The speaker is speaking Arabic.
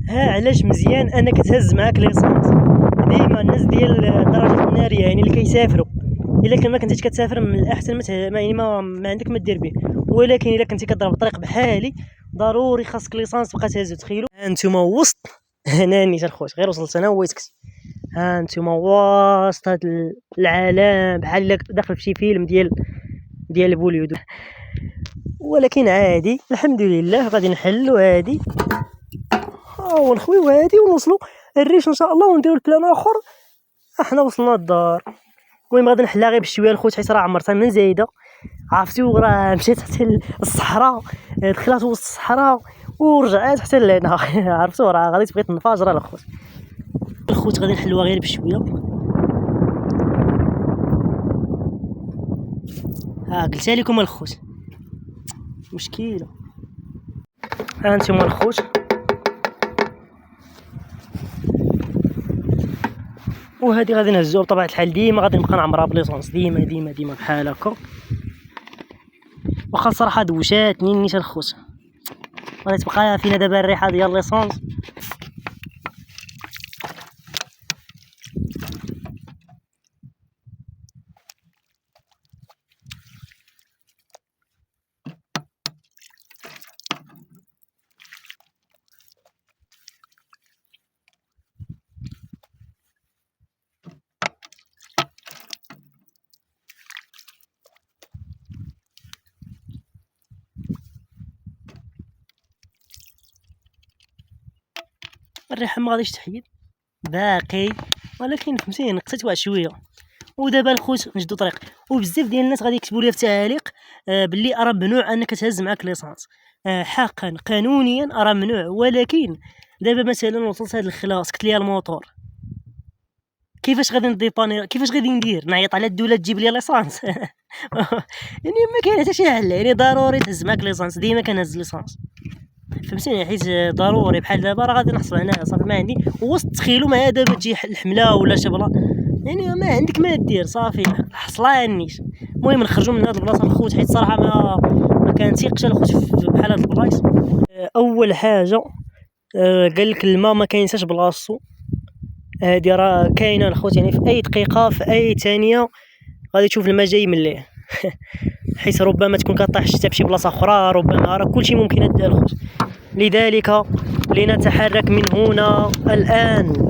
ها علاش مزيان انك تهز معاك ليسونس. ديما الناس ديال الدرجات الناريه يعني اللي كيسافروا، الا كان ما كنتيش كتسافر من الاحسن ما عندك ما دير به، ولكن الا كنتي كضرب الطريق بحالي ضروري خاصك ليسانس تبقى تهزو. تخيلوا هانتوما وسط هناني الخوت غير وصلت انا ويتكس، هانتوما وسط هاد العالم بحال داخل في شي فيلم ديال بوليود، ولكن عادي الحمد لله غادي نحلوا هادي ونخوي وهادي ونوصلوا الريش ان شاء الله ونديروا البلان اخر. احنا وصلنا للدار. المهم غادي نحلها غير بشويه الخوت حيت راه عمرتها من زايده، عرفتو راه مشيت حتى الصحراء، دخلت وسط الصحراء ورجعت حتى لهنا عرفتو راه غادي تبغي تنفجر الخوت غادي نحلوها غير بشويه. قلت لكم الخوت مشكله. هانتوما الخوت وهذه غادي نهزوها بطبيعه الحال. ديما غادي نبقى نعمرها بليسونس، ديما ديما ديما بحال هكا. واخا الصراحه دوشاتني نيت الخوت، غادي تبقى فينا دابا الريحه ديال ليسونس. الريحه ما غاديش تحيد باقي، ولكن فهمتيني نقصت واحد شويه. ودابا الخوت نجدو طريق، وبزاف ديال الناس غادي يكتبوا لي في التعاليق باللي ارى ممنوع انك تهز معاك ليسانس. حقا قانونيا ارى ممنوع، ولكن دابا مثلا وصلت هاد الخلاص قلت لي الموتور كيفاش غادي نديباني، كيفاش غادي ندير؟ نعيط على الدوله تجيب لي ليسانس يعني ما كاين حتى شي حل، يعني ضروري تهز معاك ليسانس. ديما كنهز ليسانس فهمتيني، حيت ضروري بحال دابا راه غادي نحصل هنا صافي ما عندي وسط. تخيلوا ما دابا تجي الحمله ولا شي بلا، يعني ما عندك ما دير صافي حصلانيش. المهم نخرجوا من هاد البلاصه الخوت حيت صراحه ما كنثيقش الخوت بحال هاد البلايص. اول حاجه قال لك الماء ما كاينش بلاصتو، هادي راه كاينه الخوت يعني في اي دقيقه في اي ثانيه غادي تشوف الماء جاي من ليه حيت ربما تكون كطيح الشتا فشي بلاصه اخرى، ربما راه كلشي ممكن الخوت. لذلك لنتحرك من هنا الان.